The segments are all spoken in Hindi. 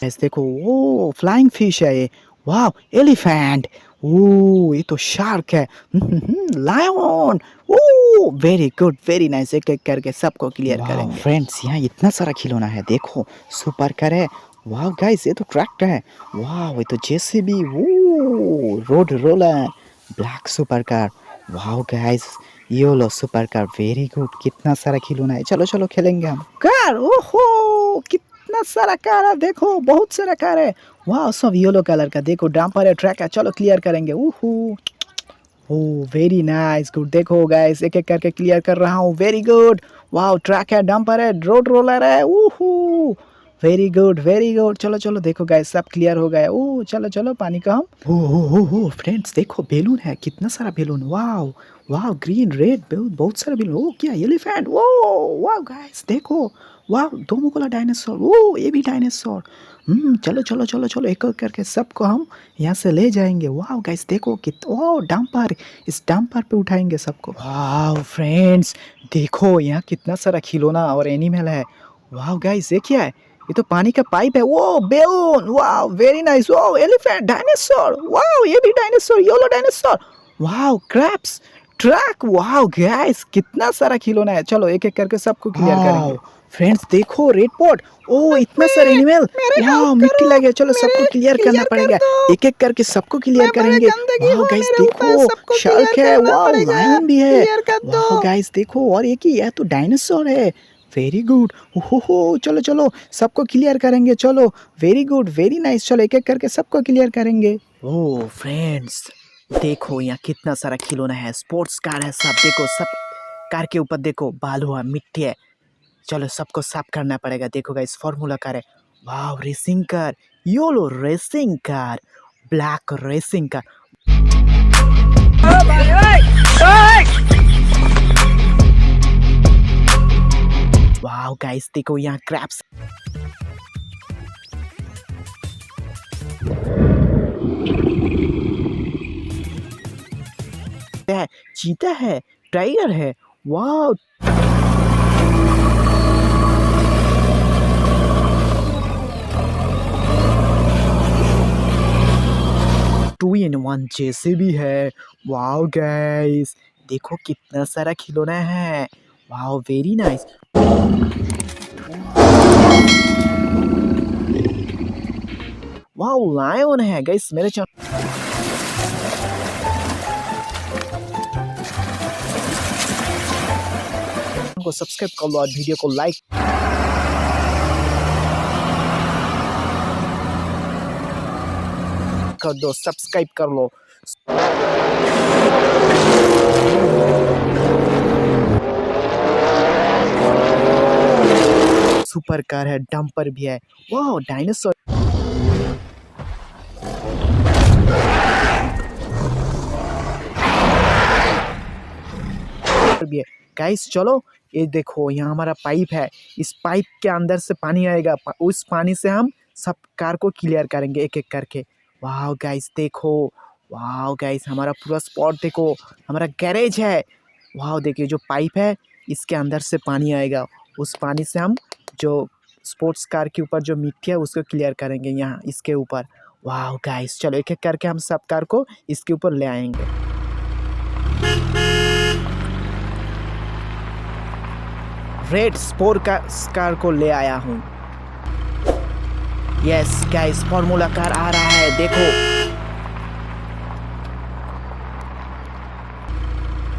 गाइस देखो, वो फ्लाइंग फिश है ये। Wow, elephant. ओह, ये तो शार्क है। लायन। ओह, वेरी गुड, वेरी नाइस। एक एक करके सबको क्लियर करेंगे। फ्रेंड्स, यहाँ इतना सारा खिलौना है। देखो, सुपर कार है। वाह गाइस, ये तो ट्रैक्टर है। वाह, ये तो JCB. Oh, road roller. Black super car. वाह guys, yolo super car. Very good. कितना सारा खिलौना है। चलो चलो खेलेंगे हम। कार। ओहो, कितना सारा कार है। देखो, बहुत सारा कार है। वाह, सब येलो कलर का। देखो, डंपर है, ट्रक है। चलो क्लियर करेंगे। ओहो, ओह, वेरी नाइस, गुड। देखो गाइस, एक एक करके क्लियर कर रहा हूँ। Very good. वाह, ट्रक है, डंपर है, रोड रोलर है। ओहो, वेरी गुड, वेरी गुड। चलो चलो, देखो गाइस, सब क्लियर हो गया। ओह, चलो चलो, पानी का हम। हो फ्रेंड्स, देखो बेलून है। कितना सारा बेलून। वाह, वाह, ग्रीन रेड, बहुत बहुत सारा बेलून। ओह, क्या एलिफेंट। ओह वाह गाइस, देखो। वाह, दो मुकुला डायनासोर। ओह, ये भी डायनासोर। चलो चलो चलो चलो, एक एक करके सबको हम यहाँ से ले जाएंगे। वाह गाइस, देखो कित ओह, डंपर। इस डंपर पे उठाएंगे सबको। वाह फ्रेंड्स, देखो यहाँ कितना सारा खिलौना और एनिमल है। वाह गाइस, ये क्या है? ये तो पानी का पाइप है। वो बेलून। वाह, वेरी नाइस। वाह, एलिफेंट, डायनासोर। वाह, ये भी डायनासोर, येलो डायनासोर। वाह, क्रैब्स, ट्रक। वाह गाइस, कितना सारा खिलौना है। चलो एक एक करके सबको क्लियर करेंगे। फ्रेंड्स देखो, रेड पॉट। ओ, इतना सारा एनिमल। वाह, मिट्टी लगे। चलो सबको क्लियर करना पड़ेगा। एक एक करके सबको क्लियर करेंगे। वाह गाइस, देखो, शार्क है। वाह, लायन भी है। वाह गाइस, देखो, और एक ही, यह तो डायनासोर है। Very good. ओहो, चलो चलो, सबको क्लियर करेंगे। चलो, वेरी गुड, वेरी नाइस। चलो एक एक करके सबको क्लियर करेंगे। ओह फ्रेंड्स, देखो यहाँ कितना सारा खिलौना है। स्पोर्ट्स कार है सब। देखो, सब कार के ऊपर देखो बालू है, मिट्टी है। चलो सबको साफ करना पड़ेगा। देखो गाइस, फार्मूला कार है। वाह, racing car, YOLO racing car, black racing car. वाह गाइस, देखो यहाँ क्रैब्स है, चीता है, टाइगर है। वाह, 2 in 1 जेसीबी है। वाओ गाइस, देखो कितना सारा खिलौना है। Wow, very nice. Wow, lion है गाइस। मेरे चैनल को सब्सक्राइब कर लो और वीडियो को लाइक कर दो, सब्सक्राइब कर लो। सुपर कार है, डंपर भी है। वाह, डायनासोर भी है। गाइस चलो, ये देखो, यहाँ हमारा पाइप है। इस पाइप के अंदर से पानी आएगा। उस पानी से हम सब कार को क्लियर करेंगे एक एक करके। वाह गाइस, देखो। वाह गाइस, हमारा पूरा स्पॉट देखो। हमारा गैरेज है। वाह, देखिए, जो पाइप है इसके अंदर से पानी आएगा। उस पानी से हम जो स्पोर्ट्स कार के ऊपर जो मिट्टी है उसको क्लियर करेंगे यहाँ इसके ऊपर। वाह गाइस, चलो एक एक करके हम सब कार को इसके ऊपर ले आएंगे। रेड स्पोर कार को ले आया हूँ। यस गाइस, फॉर्मूला कार आ रहा है। देखो,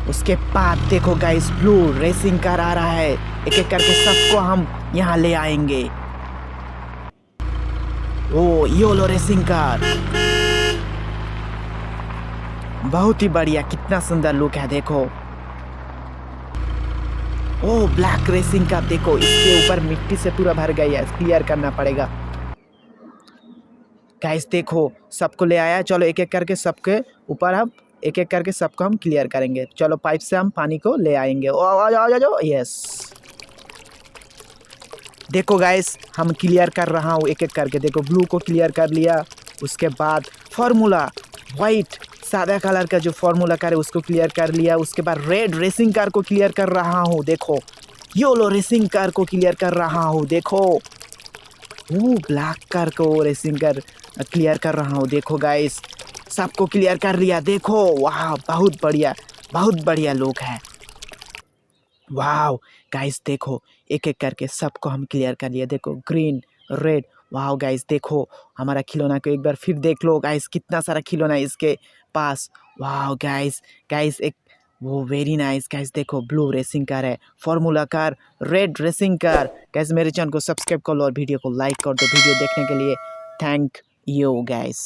उसके बाद देखो गाइस, ब्लू रेसिंग कार आ रहा है। एक एक करके सबको हम यहाँ ले आएंगे। ओ, योलो रेसिंग कार, बहुत ही बढ़िया, कितना सुंदर लुक है। देखो, ओ, ब्लैक रेसिंग कार। देखो, इसके ऊपर मिट्टी से पूरा भर गई है, क्लियर करना पड़ेगा। गाइस देखो, सबको ले आया। चलो एक एक करके सबके ऊपर हम एक एक करके सबको हम क्लियर करेंगे। चलो, पाइप से हम पानी को ले आएंगे। ओ, आ जाओ, आ जाओ। यस, देखो गाइस, हम क्लियर कर रहा हूँ एक एक करके। देखो ब्लू को क्लियर कर लिया, उसके बाद फार्मूला वाइट सादा कलर का जो फार्मूला कार है उसको क्लियर कर लिया। उसके बाद रेड रेसिंग कार को क्लियर कर रहा हूँ। देखो येलो रेसिंग कार को क्लियर कर रहा हूँ। देखो ब्लैक कार को रेसिंग कार क्लियर कर रहा हूँ। देखो गाइस, सबको क्लियर कर लिया। देखो वाह, बहुत बढ़िया लोग हैं। वाह गाइस देखो, एक एक करके सबको हम क्लियर कर लिया। देखो ग्रीन रेड, वाह गाइस देखो हमारा खिलौना को एक बार फिर देख लो गाइस, कितना सारा खिलौना है इसके पास। वाह गाइस, गाइस एक वो वेरी नाइस गाइस। देखो ब्लू रेसिंग कार है, formula car, red racing car. Guys मेरे चैनल को सब्सक्राइब कर लो और वीडियो को लाइक कर दो। वीडियो देखने के लिए थैंक यू गाइस।